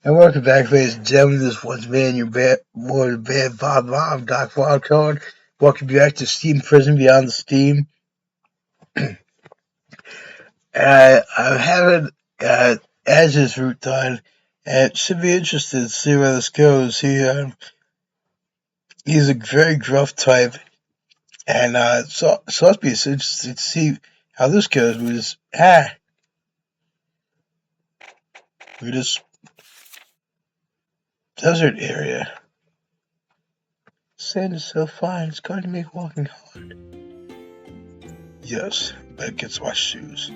And welcome back, ladies and gentlemen. This once again your bad boy, bad Bob, Doc Wildcard. Welcome back to Steam Prison Beyond the Steam. I'm having Age's route done, and it should be interesting to see where this goes. He's a very gruff type, and so it'll be interesting to see how this goes with this desert area. Sand is so fine, it's going to make walking hard. Yes, that gets my shoes.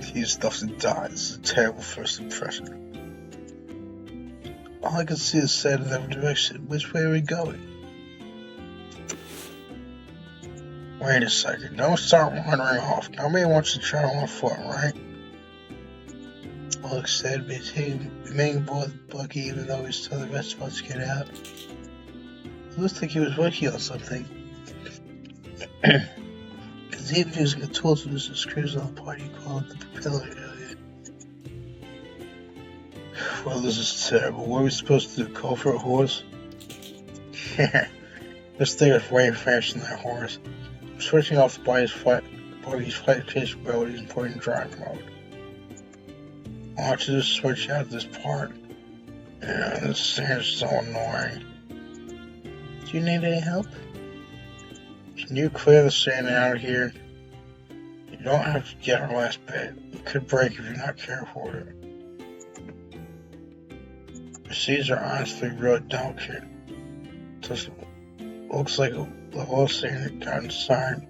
He's stuff to die. This is a terrible first impression. All I can see is sand in every direction. Which way are we going? Wait a second. Don't start wandering off. Nobody wants to travel on foot, right? Alex said, remaining aboard the buggy even though he's telling the rest of us to get out. It looks like he was working on something. Because he was using a tool to loosen the screws on the part he called the propeller earlier. Well, this is terrible. What are we supposed to do? Call for a horse? This thing is way faster than that horse. I'm switching off the body's flight capabilities and putting in drive mode. I'll have to just switch out this part. Yeah, this thing is so annoying. Do you need any help? Can you clear the sand out of here? You don't have to get our last bit. It could break if you're not careful with it. The seeds are honestly real delicate. Just looks like the whole sand that got inside.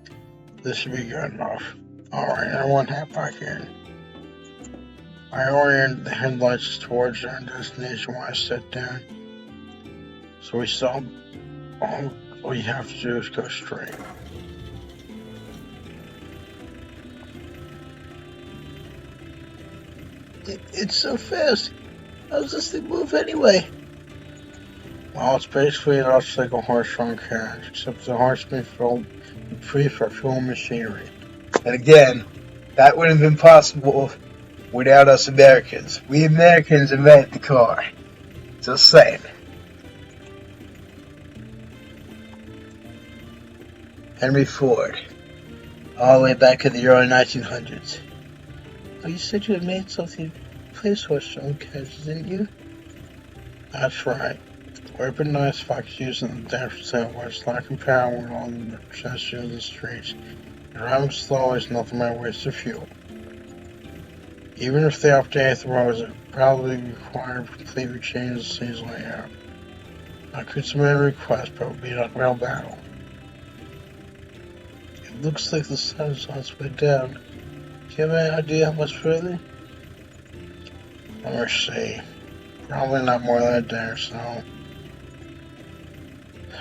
This should be good enough. Alright, everyone head back in. I oriented the headlights towards our destination when I sat down. So we saw all we have to do is go straight. It's so fast. How does this thing move anyway? Well, it's basically an obstacle horse-drawn carriage, except the horse being free for fuel machinery. And again, that wouldn't have been possible without us Americans. We Americans invented the car. Just saying. Henry Ford. All the way back in the early 1900s. Oh, you said you had made something place horse-drawn carriages, didn't you? That's right. We've been nice fox using the deficit was lacking power with all the gestures in the streets. Driving slow is nothing but a waste of fuel. Even if they update the roads, it probably require completely change the city's layout. I could submit a request, but it would be an uphill battle. It looks like the sun is on its way down. Do you have any idea how much further? Let me see. Probably not more than a day or so.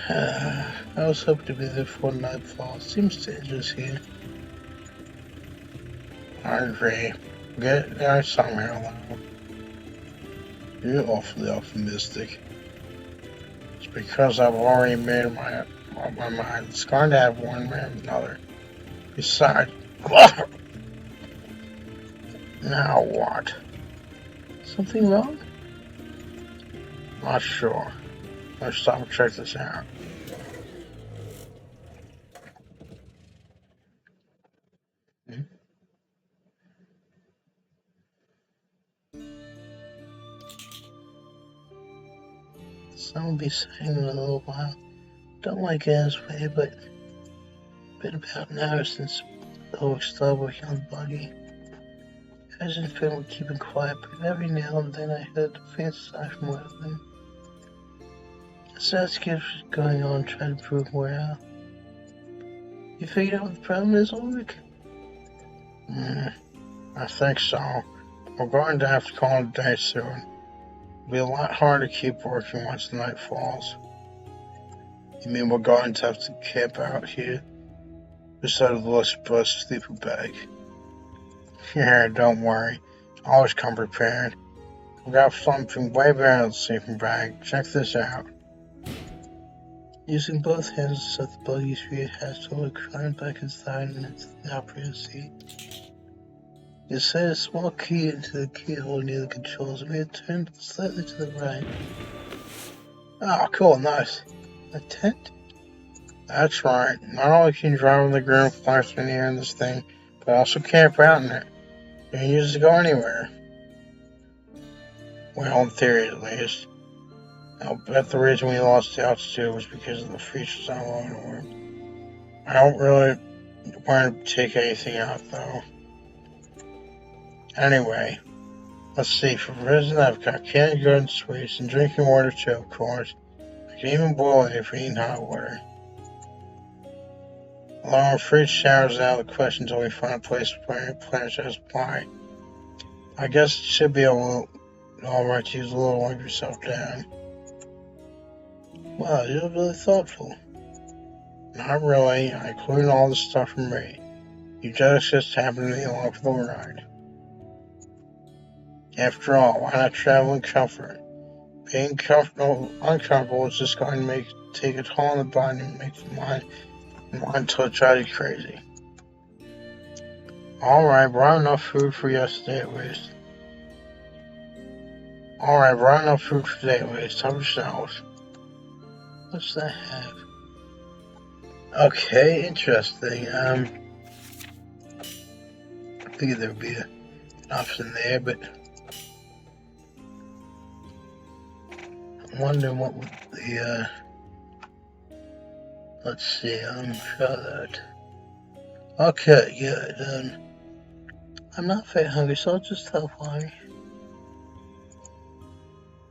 I was hoping to be there before nightfall. It seems dangerous here. I agree. Get there somehow, though. You're awfully optimistic. It's because I've already made up my mind. It's going to have one way or another. Besides, now what? Something wrong? Not sure. Let's stop and check this out. Sun will be setting in a little while. Don't like it this way, but been about an hour since Oak started working on the buggy. Hasn't been keeping quiet, but every now and then I heard the faint sigh from one of them. So let's keep going on, trying to prove morale. You figured out what the problem is, Ulrich? I think so. We're going to have to call it a day soon. It'll be a lot harder to keep working once the night falls. You mean we're going to have to camp out here beside the lush bus sleeper bag? Yeah, don't worry. Always come prepared. I've got something way better than the sleeping bag. Check this out. Using both hands to set the buggy's rear hatch, Ulrich climbed back inside and into the operator's seat. Insert a small key into the keyhole near the controls and may turn slightly to the right. Oh, cool, nice. A tent? That's right. Not only can you drive on the ground faster here in this thing, but also camp out in it. You can use it to go anywhere. Well, in theory at least. I'll bet the reason we lost the altitude was because of the features on Longhorn. I don't really want to take anything out though. Anyway, let's see. For resin, I've got canned goods and sweets and drinking water too, of course. I can even boil it if we need hot water. Along with fridge showers out of the question until we find a place to replenish our supply. I guess it should be alright to use a little wipe yourself down. Wow, you're really thoughtful. Not really. I included all the stuff from me. You just happened to be along for the ride. After all, why not travel in comfort? Being uncomfortable is just going to take a toll on the body and make the mind until it drives you crazy. Alright, brought enough food for yesterday at least. Alright, brought enough food for today at least. Help yourselves. What's that have? Okay, interesting. I figured there would be an option there, but I'm wondering what would the, let's see, try that. Okay, good, I'm not very hungry, so I'll just have one.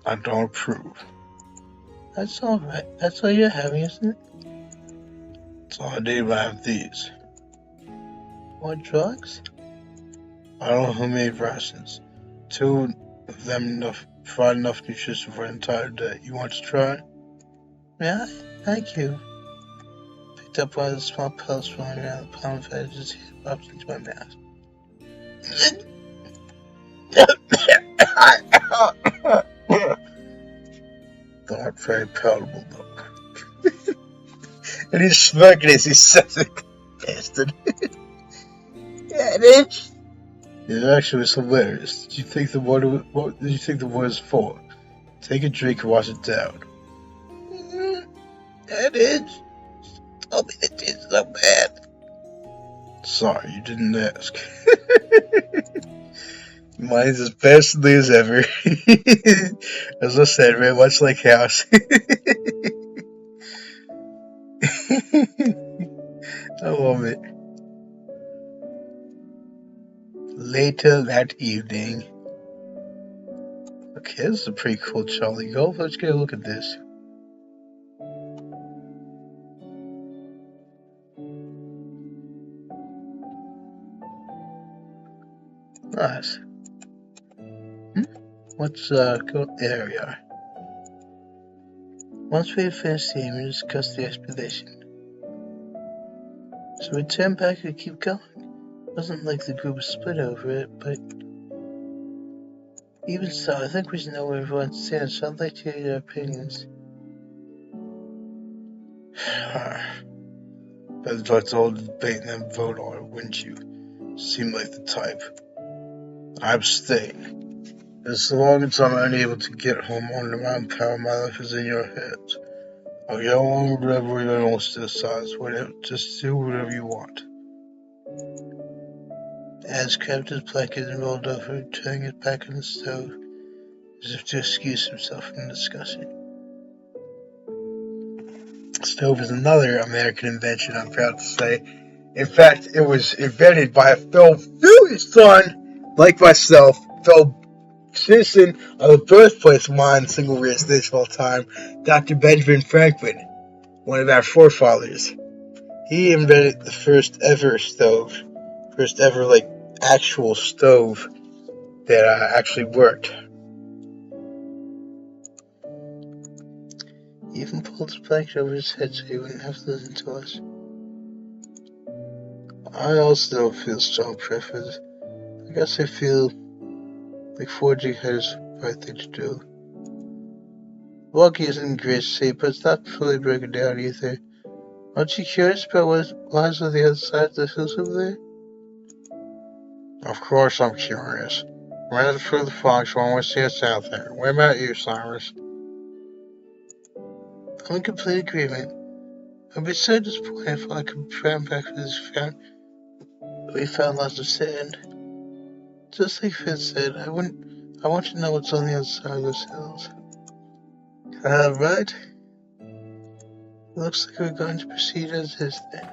I don't approve. That's alright. That's all you're having, isn't it? That's all I do when I have these. What drugs? I don't know who made rations. 2 of them provide enough nutrition for an entire day. You want to try? Yeah, thank you. Picked up one of the small pills falling around the palm of it, just popped into my mouth. Not very palatable, though. And he's smirking as he says it. Bastard. Adage. It actually was hilarious. What did you think the water was for? Take a drink and wash it down. Adage. Tell me that it's so bad. Sorry, you didn't ask. Mine's as bastardly as ever. As I said, very much like House. I love it. Later that evening. Okay, this is a pretty cool Charlie Golf. Let's get a look at this. Nice. Let's go. There we are. Once we had finished the game, we discussed the expedition. So we turned back and keep going. It wasn't like the group was split over it, but even so, I think we should know where everyone stands, so I'd like to hear your opinions. Better let's all debate and then vote on it, wouldn't you? Seem like the type. I abstain. As long as I'm unable to get home on the mountain power, my life is in your hands. I'll get along with whatever everyone else decides. Just do whatever you want. As grabbed his blanket and rolled over, turning it back on the stove, as if to excuse himself from the discussion. Stove is another American invention, I'm proud to say. In fact, it was invented by a fellow son, like myself, fellow citizen of the birthplace of mine, single greatest nation of all time, Dr. Benjamin Franklin, one of our forefathers. He invented the first ever stove, first ever actual stove that actually worked. He even pulled his blanket over his head so he wouldn't have to listen to us. I also don't feel strong preference. I guess I feel like forging ahead is the right thing to do. Lucky isn't in great shape, but it's not fully broken down either. Aren't you curious about what lies on the other side of the hills over there? Of course I'm curious. I'm headed for the fox, so I want to see what's out there. What about you, Cyrus? I'm in complete agreement. I'd be so disappointed if I could drown back with this found. We found lots of sand. Just like Fitz said, I want to know what's on the other side of those hills. Right. Looks like we're going to proceed as is then.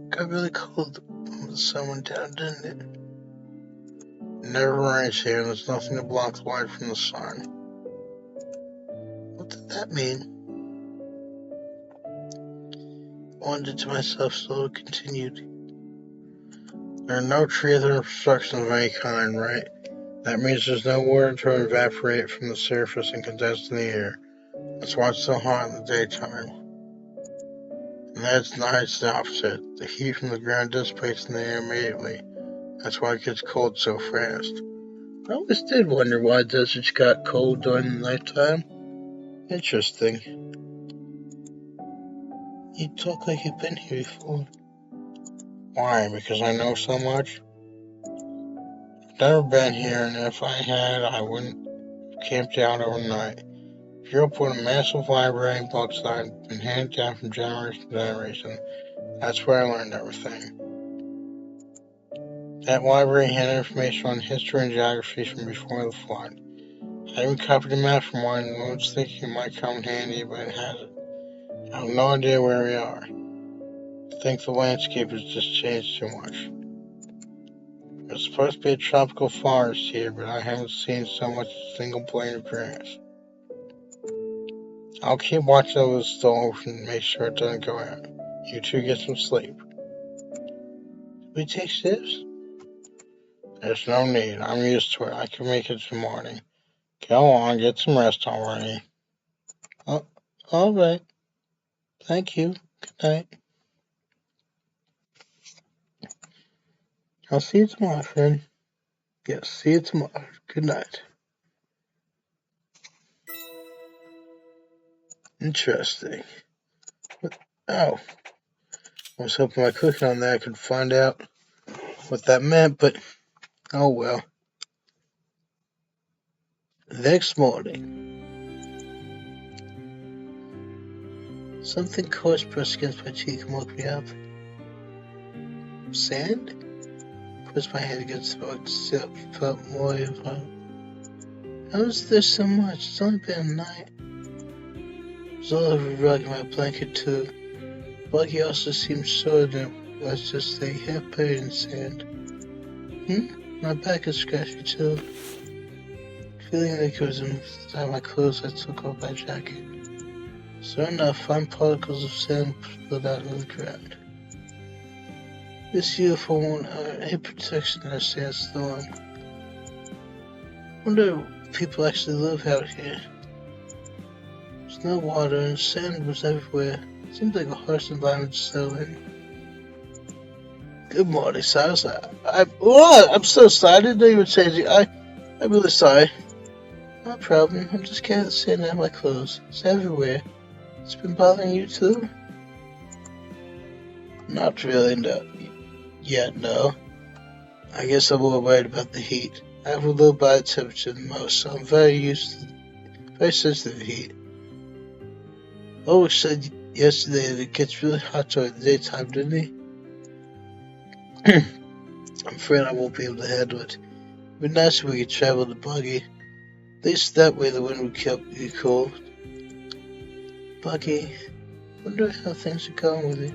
Got really cold when the sun went down, didn't it? It never rains here, and there's nothing to block the light from the sun. What did that mean? I wondered to myself, so it continued. There are no trees or obstructions of any kind, right? That means there's no water to evaporate from the surface and condense in the air. That's why it's so hot in the daytime. And that's night's the opposite. The heat from the ground dissipates in the air immediately. That's why it gets cold so fast. I always did wonder why deserts got cold during the nighttime. Interesting. You talk like you've been here before. Why? Because I know so much? I've never been here, and if I had, I wouldn't have camped out overnight. I grew up with a massive library in books that had been handed down from generation to generation. That's where I learned everything. That library had information on history and geography from before the flood. I even copied a map from one and was thinking it might come in handy, but it hasn't. I have no idea where we are. I think the landscape has just changed too much. There's supposed to be a tropical forest here, but I haven't seen so much as a single blade of grass. I'll keep watch over the stove and make sure it doesn't go out. You two get some sleep. We take shifts? There's no need. I'm used to it. I can make it till morning. Go on, get some rest already. Oh, all right. Thank you. Good night. I'll see you tomorrow, friend. Yes, see you tomorrow. Good night. Interesting. Oh, I was hoping by clicking on that I could find out what that meant, but oh well. Next morning. Something coarse brushed against my cheek and woke me up. Sand? Pushed my head against the rock, felt more of it. How is there so much? It's only been a night. It was all over the rug and my blanket too. Buggy also seemed sore that it was just a half buried in sand. My back is scratchy too. Feeling like it was inside my clothes, I took off my jacket. Soon enough, fine particles of sand spilled out of the ground. This UFO won't have any protection in a sandstorm. Wonder if people actually live out here. There's no water and sand was everywhere. It seemed like a harsh environment to settle in. Good morning, Cyrus. I'm so sorry. I didn't know you were changing. I'm really sorry. No problem. I'm just getting the sand out of my clothes. It's everywhere. It's been bothering you too? Not really, no. Yet, no. I guess I'm more worried about the heat. I have a low body temperature than most, so I'm very sensitive to heat. Ulrich said yesterday that it gets really hot during the daytime, didn't he? I'm afraid I won't be able to handle it. It'd be nice if we could travel in the buggy. At least that way the wind would keep you cool. Buggy. Wonder how things are going with it.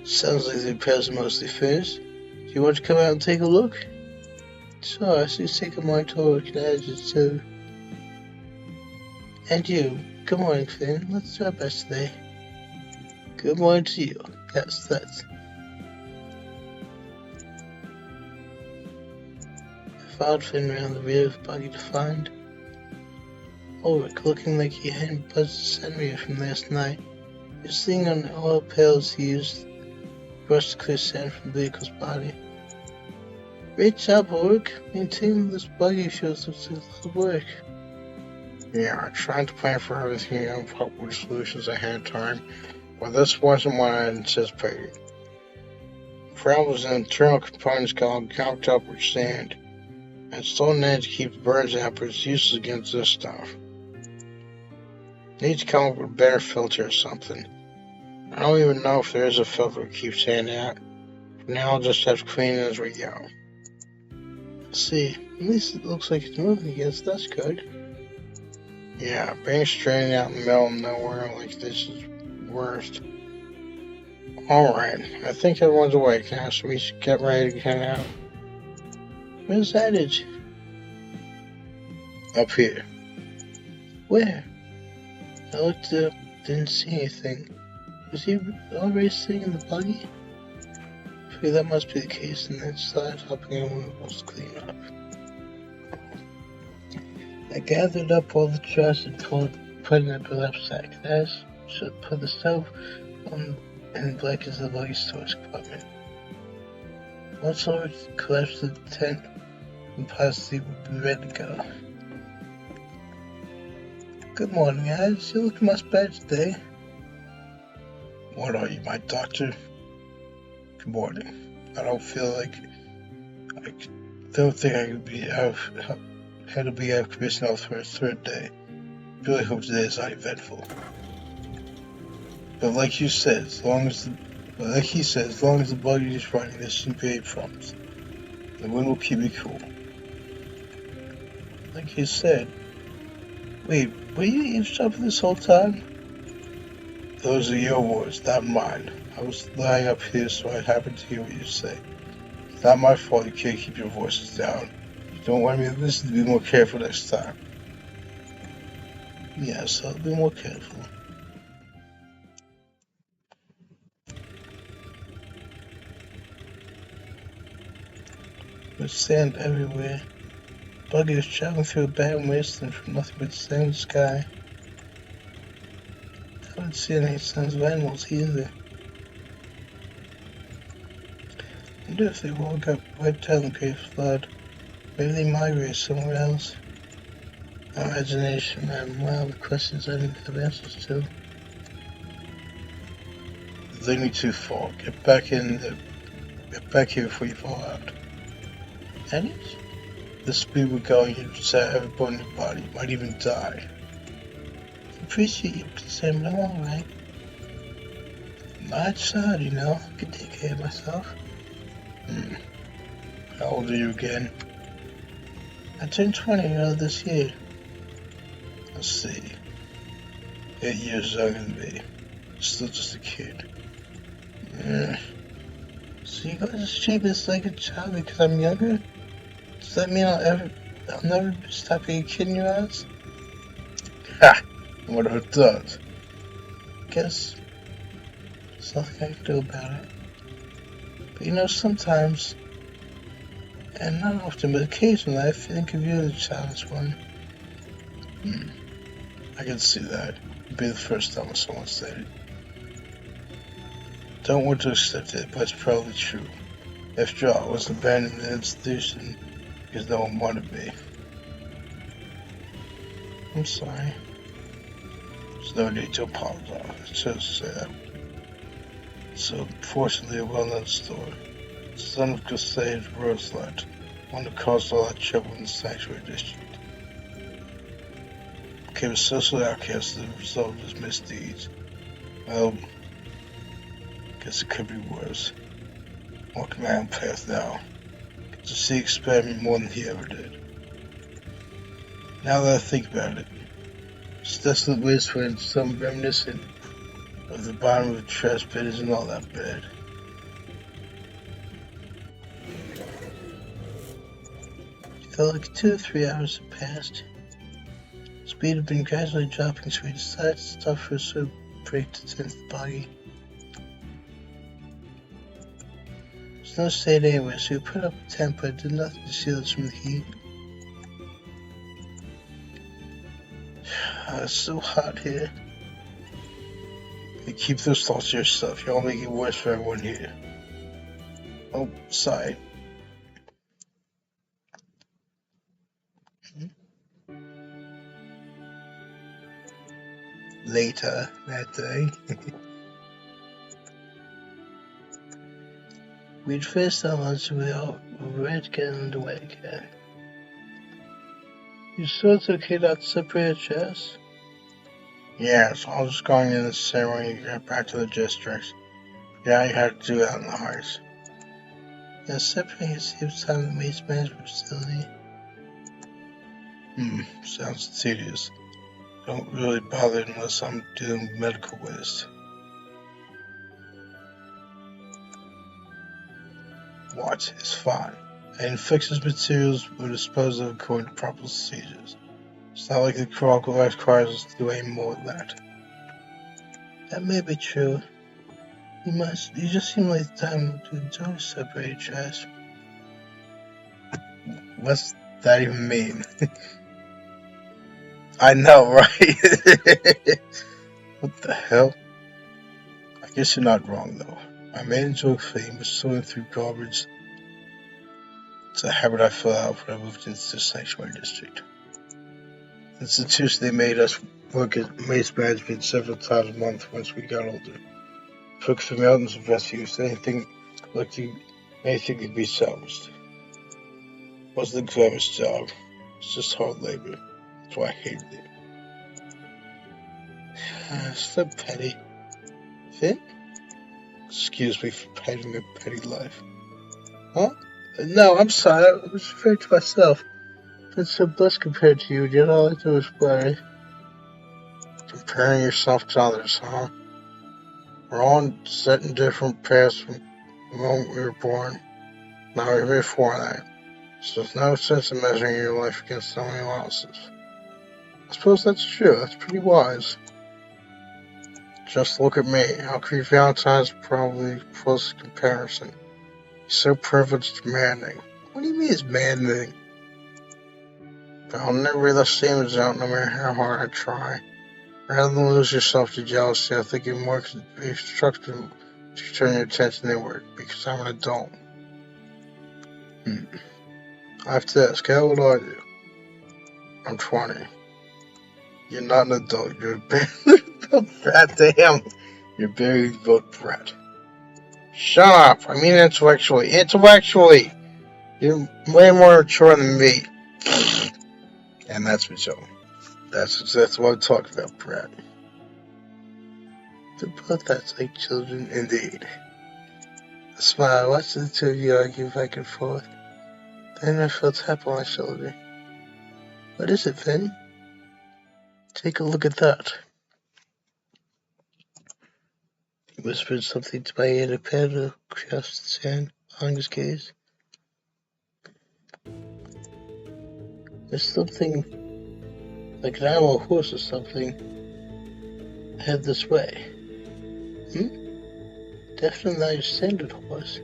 Sounds like the repairs are mostly finished. Do you want to come out and take a look? Sure, I see you taking my tour of Adage too. And you. Good morning, Finn. Let's do our best today. Good morning to you. Yes, that's. I followed Finn around the rear of the buggy to find Ulrich, looking like he hadn't buzzed the sand from last night. He was sitting on the oil pails he used to brush the clear sand from the vehicle's body. Great job, Ulrich. Maintaining this buggy shows us the work. Yeah, trying to plan for everything and come up with solutions ahead of time, but this wasn't what I anticipated. Problems and internal components got all gouged up with sand, and stone edge keeps birds out, but it's useless against this stuff. Need to come up with a better filter or something. I don't even know if there is a filter that keeps sand out. For now, I'll just have to clean it as we go. Let's see, at least it looks like it's moving again, so that's good. Yeah, being stranded out in the middle of nowhere like this is worst. Alright, I think everyone's awake now, so we should get ready to head out. Where's Adage? Up here. Where? I looked up, didn't see anything. Was he already sitting in the buggy? I figure that must be the case, and then started hopping in when it was to clean up. I gathered up all the trash and put it in a burlap sack. Then I should put the stove on and blankets in the buggy storage compartment. Once I collapsed the tent and possibly would be ready to go. Good morning, Adage. You look much better today. What are you, my doctor? Good morning. I don't feel like I don't think I could be out of commission now for a third day. I really hope today is not eventful. But like he said, as long as the buggy is running, there shouldn't be any problems. The wind will keep me cool. Like he said. Wait, were you eavesdropping this whole time? Those are your words, not mine. I was lying up here, so I happened to hear what you say. It's not my fault you can't keep your voices down. You don't want me to listen to be more careful next time. Yes, I'll be more careful. There's sand everywhere. Buggy was traveling through a barren wasteland from nothing but sand and sky. I haven't seen any signs of animals either. I wonder if they all got wiped out in the Great Flood. Maybe they migrated somewhere else. My imagination and wild questions I didn't have answers to. It's leading me too far. Get back here before you fall out. Adage? The speed we're going, you'd set every bone in your body. You might even die. I appreciate your concern, but I'm alright. Not sad, you know. I can take care of myself. How old are you again? I turned 20 earlier this year. Let's see. 8 years younger than me. Still just a kid. So you guys treat me like a child because I'm younger? Does that mean I'll never stop being a kid in your eyes? Ha! I wonder who it does. Guess there's nothing I can do about it. But you know, sometimes, and not often, but occasionally, I think of you as a childish one. I can see that. It'd be the first time someone said it. Don't want to accept it, but it's probably true. After all, I was abandoned in the institution because no one wanted me. I'm sorry. There's no need to apologize. It's just sad. So, fortunately, a well-known story. The son of Crusade Roselight, one who caused all that trouble in the Sanctuary District. Became a social outcast as a result of his misdeeds. Well, guess it could be worse. Walking my own path now. Get to see experiment more than he ever did. Now that I think about it, this desolate wasteland is some reminiscent of the bottom of a trash pit isn't all that bad. It felt like 2 or 3 hours had passed. Speed had been gradually dropping, so we decided to stop for a short break to tend to the buggy. There's no shade anywhere, so we put up a tent, but it did nothing to shield us from the heat. It's so hot here. You keep those thoughts to yourself. You'll make it worse for everyone here. Oh, sorry. later that day. We'd faced our once we all red getting underway again. You sure it's okay not to separate your chairs? Yes, I was going in the same way you got back to the districts. Yeah, you had to do that in the hearts. Yeah, separating saves time in the waste management facility. Sounds tedious. Don't really bother unless I'm doing medical waste. What? It's fine. And infectious materials were disposed of according to proper procedures. It's not like the Chronicle requires us to do any more than that. That may be true. You just seem like the time to enjoy separate trash. What's that even mean? I know, right? What the hell? I guess you're not wrong, though. I may enjoy fame, but sorting through garbage. It's a habit I fell out when I moved into the sanctuary district. The institution they made us work at waste management several times a month once we got older. Took for mountains of refuse, anything could be salvaged. Wasn't the glamorous job. It's just hard labor. That's why I hated it. So petty. Finn? Excuse me for petting a petty life. Huh? No, I'm sorry. I was referring to myself. Been so blessed compared to you, yet all I do is worry. Comparing yourself to others, huh? We're all set in different paths from the moment we were born. Now even before that. So there's no sense in measuring your life against someone else's. I suppose that's true. That's pretty wise. Just look at me. How could Valentine's probably close comparison? He's so privileged demanding. What do you mean it's maddening? I'll never be the same as out no matter how hard I try. Rather than lose yourself to jealousy, I think it more constructive to turn your attention inward, because I'm an adult. I have to ask, how old are you? I'm 20. You're not an adult, you're a barely built brat, damn. You're a barely built brat. Shut up, I mean intellectually. Intellectually! You're way more mature than me. And that's Michelle. That's what I'm talking about, brat. They're both acts like children, indeed. I smiled, watching the two of you argue back and forth. Then I felt a tap on my shoulder. What is it, Finn? Take a look at that. He whispered something to my ear and a panda crossed his hand along his gaze. There's something like an animal horse or something head this way. Definitely not your standard horse.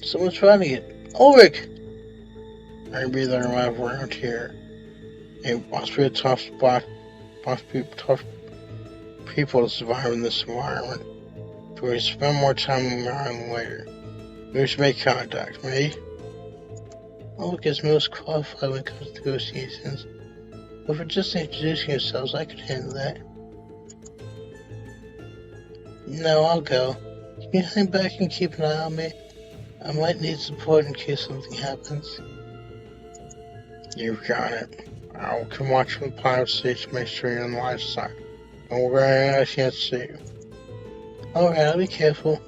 Someone's riding it. Ulrich! Maybe they're around here. It must be a tough spot. Must be tough people to survive in this environment. So we spend more time around them later. We should make contact, me? Ulrich is most qualified when it comes to negotiations. But for just introducing yourselves, I could handle that. No, I'll go. Can you hang back and keep an eye on me? I might need support in case something happens. You've got it. I'll come watch from the pilot seat to make sure you're on the live side. Don't worry, I can't see you. Alright, I'll be careful.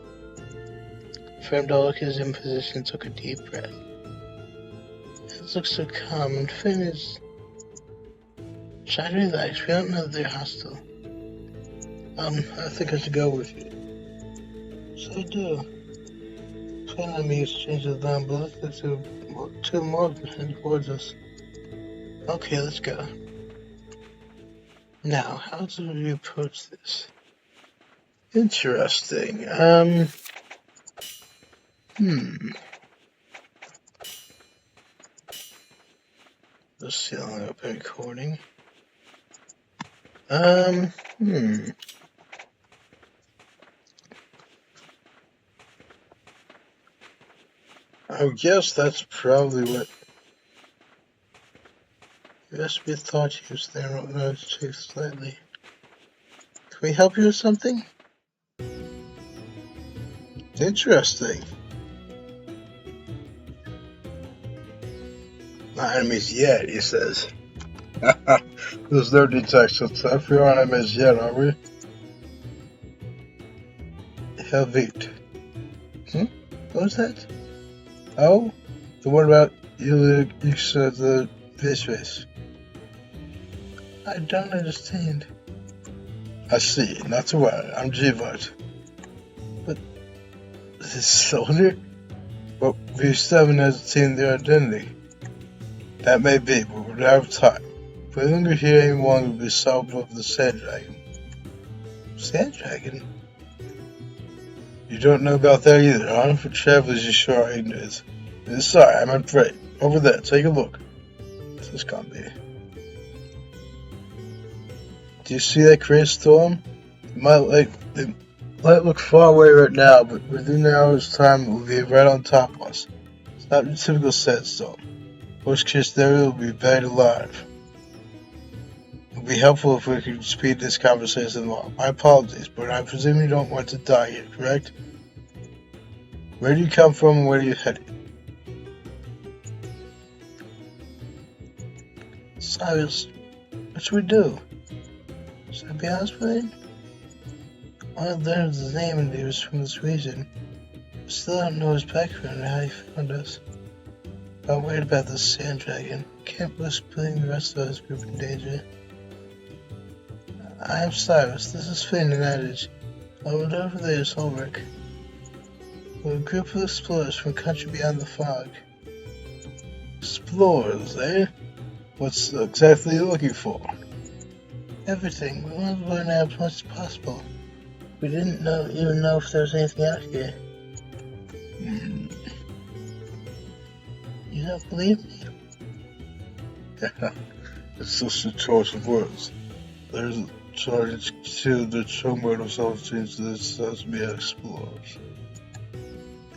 Friend Ulrich is in position and took a deep breath. It looks so calm, and Finn is... Try to relax, we don't know that they're hostile. I think I should go with you. So I do. Finn and me exchange of them, but look at two more heading towards us. Okay, let's go. Now, how do we approach this? Interesting. Let's see how I've been recording. I guess that's probably what. There has to be a thought use there, not notice too slightly. Can we help you with something? Interesting. Not enemies yet, he says. There's no detection stuff. We aren't enemies yet, are we? Helvete. What was that? Oh? The one about the fish. I don't understand. I see. Not to worry. I'm Jivart. But this soldier? But we still haven't ascertained their identity. That may be, but we don't have time. If we linger here any longer, we'll be solved of the Sand Dragon. Sand Dragon? You don't know about that either, huh? For travelers, you sure are ignorant. Sorry, I'm afraid. Over there, take a look. What's this gonna be? Do you see that great storm? It might look far away right now, but within an hour's time it will be right on top of us. It's not your typical sandstorm. Worst case scenario, will be buried alive. It would be helpful if we could speed this conversation along. My apologies, but I presume you don't want to die here, correct? Where do you come from and where are you headed? Cyrus, what should we do? Should I be honest with you? All I learned was his name and he was from this region. I still don't know his background or how he found us. I'm worried about this sand dragon. Can't risk putting the rest of us group in danger. I'm Cyrus. This is Finn and Adage. Over there is Ulrich. We're a group of explorers from a country beyond the fog. Explorers, eh? What's exactly you looking for? Everything. We wanted to learn out as much as possible. We didn't even know if there was anything out here. You don't believe me? It's just a choice of words. There's a charge to the showboat of self-change that says to be explorers.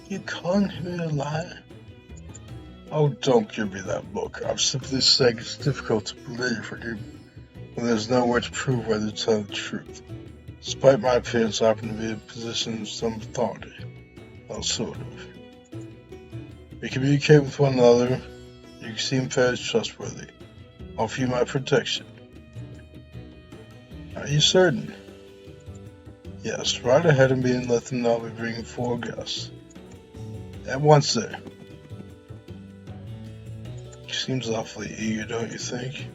You calling me a liar? Oh, don't give me that look. I'm simply saying it's difficult to believe for you when there's no way to prove whether you tell the truth. Despite my appearance, I happen to be in a position of some authority. Well, sort of. We communicate with one another. You seem very trustworthy. Offer you my protection. Are you certain? Yes, right ahead of me and let them know I'll be bringing 4 guests. At once, sir. He seems awfully eager, don't you think?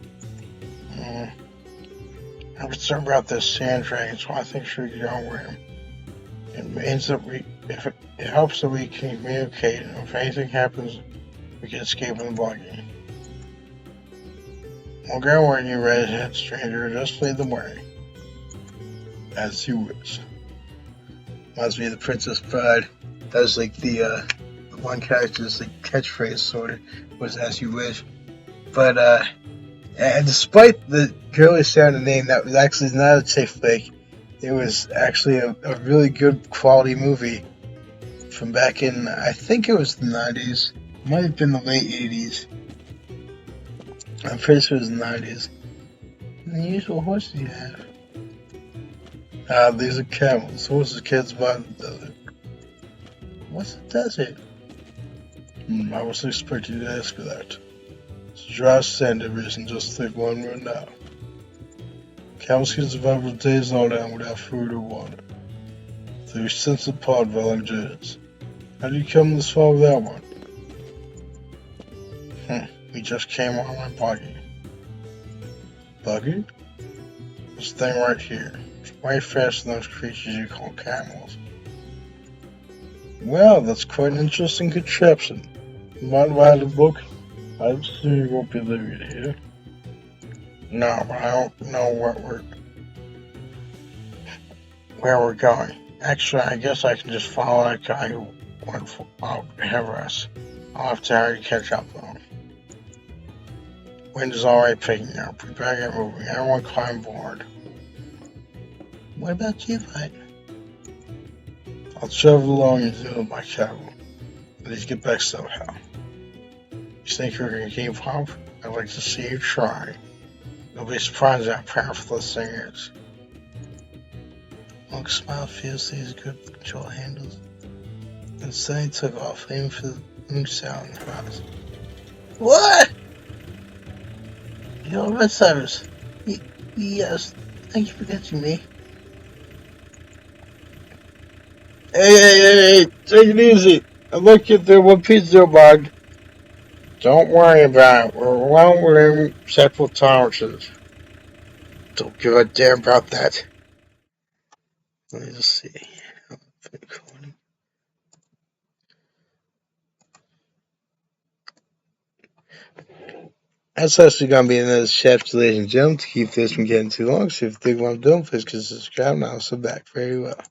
I'm concerned about this sand dragon, so I think we should get on with him. It means that it helps that we can communicate, and if anything happens, we can escape in the buggy. We'll go when you're ready, head stranger. Just lead the way. As you wish. Reminds me of the Princess Bride. That was like the one character's like catchphrase, sort of, was "as you wish." But and despite the girly sounding name, that was actually not a chick flick. It was actually a really good quality movie from back in, I think it was the 90s. It might have been the late 80s. I'm pretty sure it was the 90s. And the usual horses you have. These are camels. Horses can't survive the desert. What's the desert? I wasn't expecting you to ask for that. It's dry sand and just think one right now. Camels can survive for days on end without food or water. They're extensive pod dwelling giants. How do you come this far without one? We just came on my buggy. Buggy? This thing right here. It's way faster than those creatures you call camels. Well, that's quite an interesting contraption. You mind if I have a book? I assume you won't be living here. No, but I don't know where we're going. Actually, I guess I can just follow that guy who went ahead of us. I'll have to hurry to catch up though. Wind is already picking up. We better get moving. Everyone climb aboard. What about you, Bud? I'll travel along into my cabin. At least get back somehow. You think you're gonna keep up? I'd like to see you try. You'll be surprised how powerful this thing is. Monk smiled fiercely as he gripped the control handles and suddenly took off, aiming for the moonshine on the horizon. What? Yo, Red Cyrus. Yes, thank you for catching me. Hey, take it easy. I look at the one pizza bug. Don't worry about it. We're well within several tolerances. Don't give a damn about that. Let me just see. That's actually going to be another chapter, ladies and gentlemen, to keep this from getting too long. So if you think what I'm doing, please consider subscribe, and I'll sit back very well.